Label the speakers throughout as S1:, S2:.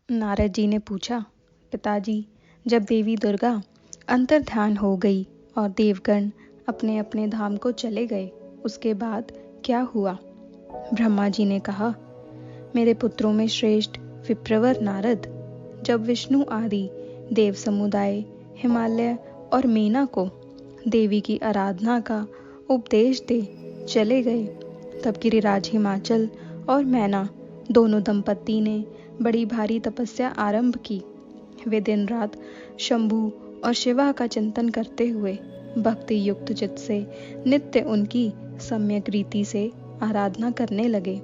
S1: नारद जी ने पूछा, पिताजी, जब देवी दुर्गा अंतर्ध्यान हो गई और देवगण अपने अपने धाम को चले गए, उसके बाद क्या हुआ? ब्रह्मा जी ने कहा, मेरे पुत्रों में श्रेष्ठ विप्रवर नारद, जब विष्णु आदि देव समुदाय हिमालय और मेना को देवी की आराधना का उपदेश दे चले गए, तब गिरिराज हिमाचल और मैना दोनों दंपत्ति ने बड़ी भारी तपस्या आरंभ की। वे दिन रात शंभु और शिवा का चिंतन करते हुए भक्ति युक्त चित्त से नित्य उनकी सम्यक रीति से आराधना करने लगे।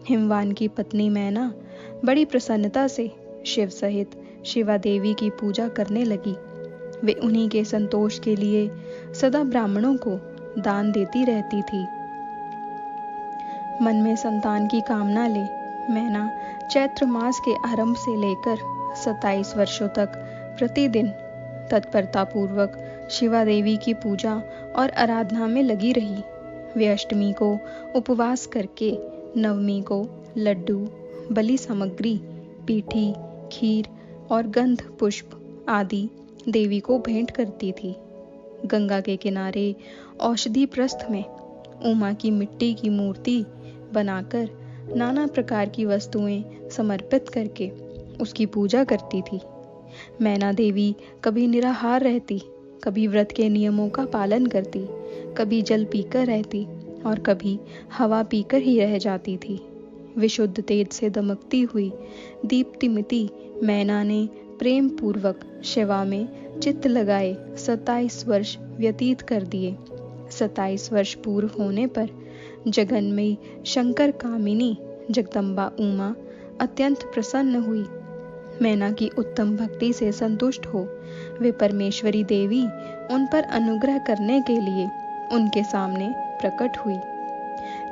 S1: हिमवान की पत्नी मैना बड़ी प्रसन्नता से शिव सहित शिवा देवी की पूजा करने लगी। वे उन्हीं के संतोष के लिए सदा ब्राह्मणों को दान देती रहती थी। मन में संतान की कामना ले मैना चैत्र मास के आरंभ से लेकर 27 वर्षों तक प्रतिदिन तत्परता पूर्वक शिवा देवी की पूजा और आराधना में लगी रही। वे अष्टमी को उपवास करके नवमी को लड्डू, बलि सामग्री, पीठी, खीर और गंध पुष्प आदि देवी को भेंट करती थी। गंगा के किनारे औषधि प्रस्थ में उमा की मिट्टी की मूर्ति बनाकर नाना प्रकार की वस्तुएं समर्पित करके उसकी पूजा करती थी। मैना देवी कभी निराहार रहती, कभी व्रत के नियमों का पालन करती, कभी जल पीकर रहती और कभी हवा पीकर ही रह जाती थी। विशुद्ध तेज से दमकती हुई दीप्तिमती मैना ने प्रेम पूर्वक शिवा में चित्त लगाए 27 वर्ष व्यतीत कर दिए। 27 वर्ष पूर्व होने पर जगन्मयी शंकर कामिनी जगदम्बा उमा अत्यंत प्रसन्न हुई। मैना की उत्तम भक्ति से संतुष्ट हो वे परमेश्वरी देवी उन पर अनुग्रह करने के लिए उनके सामने प्रकट हुई।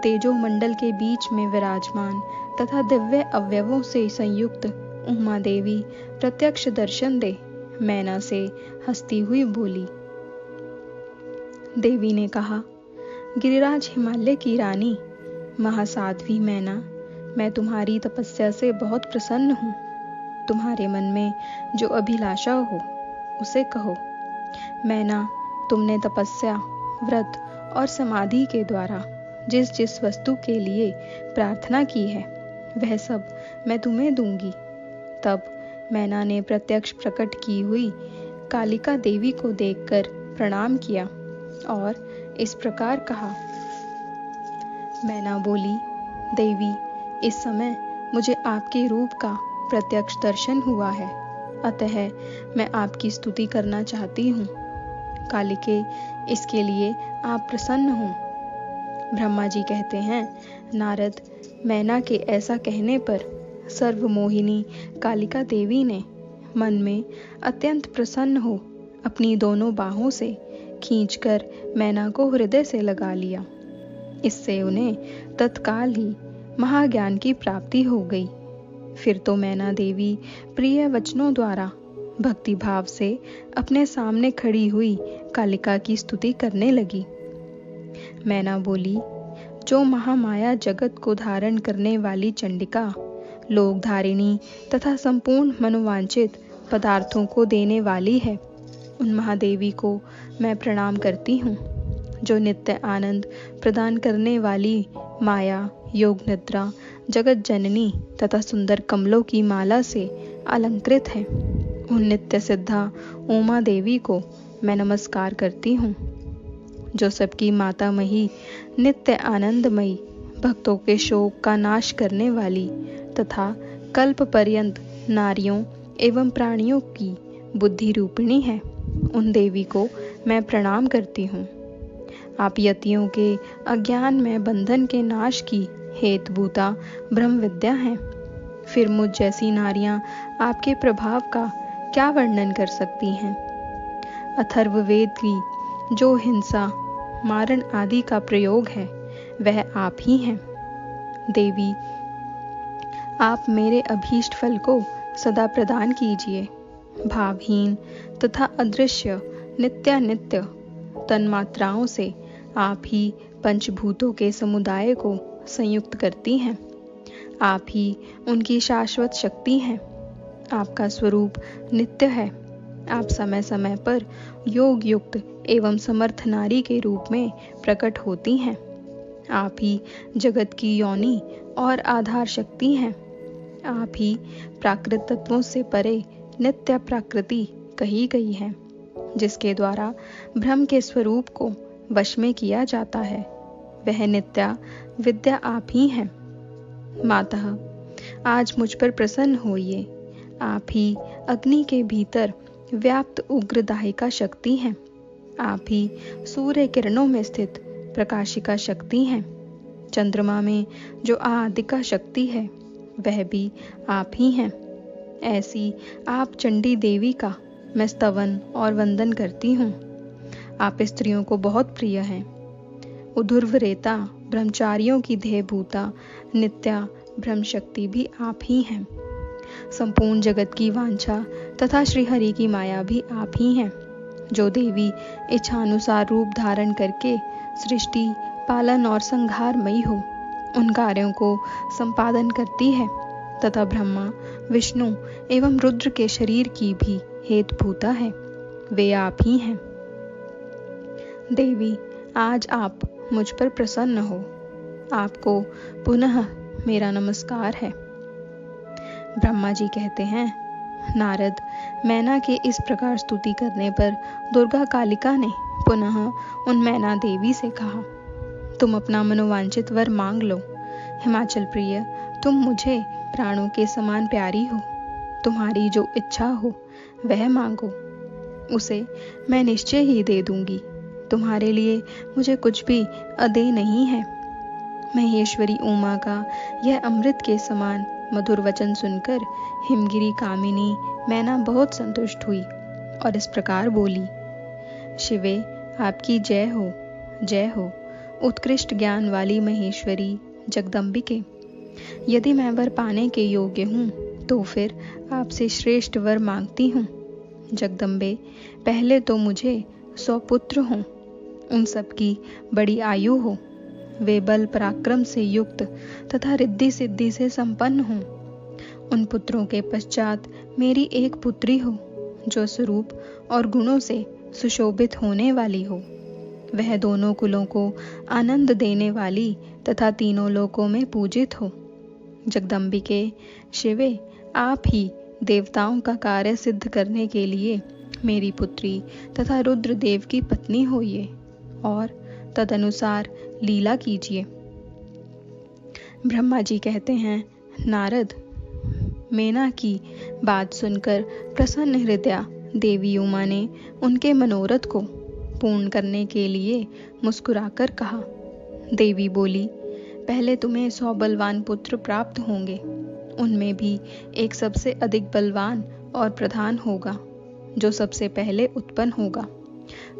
S1: तेजो मंडल के बीच में विराजमान तथा दिव्य अवयवों से संयुक्त उमा देवी प्रत्यक्ष दर्शन दे मैना से हंसती हुई बोली। देवी ने कहा, गिरिराज हिमालय की रानी महासाध्वी मैना, मैं तुम्हारी तपस्या से बहुत प्रसन्न हूँ। तुम्हारे मन में जो अभिलाषा हो उसे कहो। मैना, तुमने तपस्या, व्रत और समाधि के द्वारा जिस जिस वस्तु के लिए प्रार्थना की है वह सब मैं तुम्हें दूंगी। तब मैना ने प्रत्यक्ष प्रकट की हुई कालिका देवी को देखकर प्रणाम किया और इस प्रकार कहा। मैना बोली, देवी, इस समय मुझे आपके रूप का प्रत्यक्ष दर्शन हुआ है, अतः मैं आपकी स्तुति करना चाहती हूँ। कालिके, इसके लिए आप प्रसन्न हों। ब्रह्मा जी कहते हैं, नारद, मैना के ऐसा कहने पर सर्वमोहिनी कालिका देवी ने मन में अत्यंत प्रसन्न हो अपनी दोनों बाहों से खींचकर मैना को हृदय से लगा लिया। इससे उन्हें तत्काल ही महाज्ञान की प्राप्ति हो गई। फिर तो मैना देवी प्रिय वचनों द्वारा भक्ति भाव से अपने सामने खड़ी हुई कालिका की स्तुति करने लगी। मैना बोली, जो महामाया जगत को धारण करने वाली चंडिका, लोक धारिणी तथा संपूर्ण मनोवांछित पदार्थों को देने वाली है, उन महादेवी को मैं प्रणाम करती हूँ। जो नित्य आनंद प्रदान करने वाली माया, योग निद्रा, जगत जननी तथा सुंदर कमलों की माला से अलंकृत है, उन नित्य सिद्धा उमा देवी को मैं नमस्कार करती हूँ। जो सबकी मातामही, नित्य आनंदमयी, भक्तों के शोक का नाश करने वाली तथा कल्प पर्यंत नारियों एवं प्राणियों की बुद्धि रूपिणी है, उन देवी को मैं प्रणाम करती हूँ। आप यतियों के अज्ञान में बंधन के नाश की हेतुभूता ब्रह्म विद्या हैं। फिर मुझ जैसी नारियां आपके प्रभाव का क्या वर्णन कर सकती हैं। अथर्ववेद की जो हिंसा, मारण आदि का प्रयोग है वह आप ही हैं। देवी, आप मेरे अभीष्ट फल को सदा प्रदान कीजिए। भावहीन तथा अदृश्य नित्यानित्य तन्मात्राओं से आप ही पंचभूतों के समुदाय को संयुक्त करती हैं। आप ही उनकी शाश्वत शक्ति हैं। आपका स्वरूप नित्य है। आप समय समय पर योग युक्त एवं समर्थ नारी के रूप में प्रकट होती हैं। आप ही जगत की योनि और आधार शक्ति हैं। आप ही प्राकृत तत्वों से परे नित्य प्रकृति कही गई है, जिसके द्वारा ब्रह्म के स्वरूप को वश में किया जाता है। वह नित्या विद्या आप ही हैं। मातः आज मुझ पर प्रसन्न होइए। आप ही अग्नि के भीतर व्याप्त उग्र दाहिका शक्ति हैं। आप ही सूर्य किरणों में स्थित प्रकाशिका शक्ति हैं। चंद्रमा में जो आदिका शक्ति है वह भी आप ही हैं। ऐसी आप चंडी देवी का मैं स्तवन और वंदन करती हूँ। आप स्त्रियों को बहुत प्रिय हैं। उधुर्वरेता ब्रह्मचारियों की देहभूता नित्या ब्रह्म शक्ति भी आप ही हैं। संपूर्ण जगत की वांछा तथा श्रीहरि की माया भी आप ही हैं। जो देवी इच्छानुसार रूप धारण करके सृष्टि पालन और संहारमयी हो उन कार्यों को संपादन करती है तथा ब्रह्मा विष्णु एवं रुद्र के शरीर की भी हेतुभूता है, वे आप ही हैं। देवी आज आप मुझ पर प्रसन्न हो। आपको पुनः मेरा नमस्कार है। ब्रह्मा जी कहते हैं, नारद, मैना के इस प्रकार स्तुति करने पर दुर्गा कालिका ने पुनः उन मैना देवी से कहा, तुम अपना मनोवांछित वर मांग लो। हिमाचल प्रिय, तुम मुझे प्राणों के समान प्यारी हो। तुम्हारी जो इच्छा हो वह मांगो, उसे मैं निश्चय ही दे दूंगी। तुम्हारे लिए मुझे कुछ भी अदेय नहीं है। महेश्वरी उमा का यह अमृत के समान मधुर वचन सुनकर हिमगिरी कामिनी मैना बहुत संतुष्ट हुई और इस प्रकार बोली, शिवे आपकी जय हो, जय हो, उत्कृष्ट ज्ञान वाली महेश्वरी जगदम्बिके। यदि मैं वर पाने के योग्य हूँ तो फिर आपसे श्रेष्ठ वर मांगती हूँ। जगदम्बे, पहले तो मुझे 100 पुत्र हों, उन सबकी बड़ी आयु हो, वे बल पराक्रम से युक्त तथा रिद्धि सिद्धि से संपन्न हों। उन पुत्रों के पश्चात मेरी एक पुत्री हो जो स्वरूप और गुणों से सुशोभित होने वाली हो। वह दोनों कुलों को आनंद देने वाली तथा तीनों लोकों में पूजित हो। जगदम्बिके, शिवे, आप ही देवताओं का कार्य सिद्ध करने के लिए मेरी पुत्री तथा रुद्रदेव की पत्नी होइए और तदनुसार लीला कीजिए। ब्रह्मा जी कहते हैं, नारद, मैना की बात सुनकर प्रसन्न हृदया देवी उमा ने उनके मनोरथ को पूर्ण करने के लिए मुस्कुराकर कहा। देवी बोली, पहले तुम्हें 100 बलवान पुत्र प्राप्त होंगे। उनमें भी एक सबसे अधिक बलवान और प्रधान होगा जो सबसे पहले उत्पन्न होगा।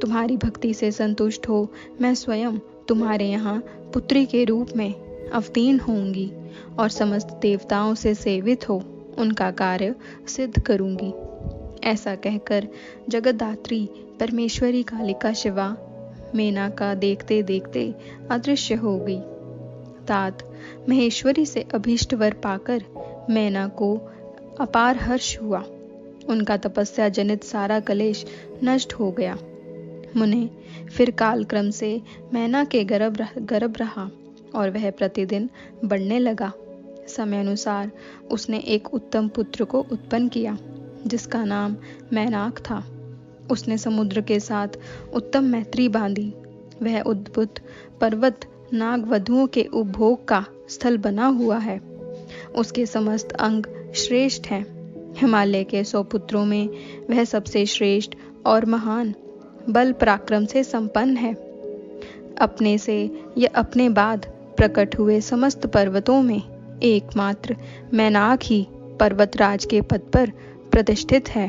S1: तुम्हारी भक्ति से संतुष्ट हो मैं स्वयं तुम्हारे यहाँ पुत्री के रूप में अवतीर्ण होंगी और समस्त देवताओं से सेवित हो उनका कार्य सिद्ध करूंगी। ऐसा कहकर जगद्धात्री परमेश्वरी कालिका शिवा मैना का देखते देखते अदृश्य हो गई। तात महेश्वरी से अभीष्ट वर पाकर मैना को अपार हर्ष हुआ। उनका तपस्या जनित सारा कलेश नष्ट हो गया। मुने फिर कालक्रम से मैना के गर्भ रहा और वह प्रतिदिन बढ़ने लगा। समय अनुसार उसने एक उत्तम पुत्र को उत्पन्न किया जिसका नाम मैनाक था। उसने समुद्र के साथ उत्तम मैत्री बांधी। वह अद्भुत पर्वत नागवधुओं के उपभोग का स्थल बना हुआ है। उसके समस्त अंग श्रेष्ठ हैं। हिमालय के 100 पुत्रों में वह सबसे श्रेष्ठ और महान बल पराक्रम से संपन्न है। अपने से या अपने बाद प्रकट हुए समस्त पर्वतों में एकमात्र मैनाक ही पर्वतराज के पद पर प्रतिष्ठित है।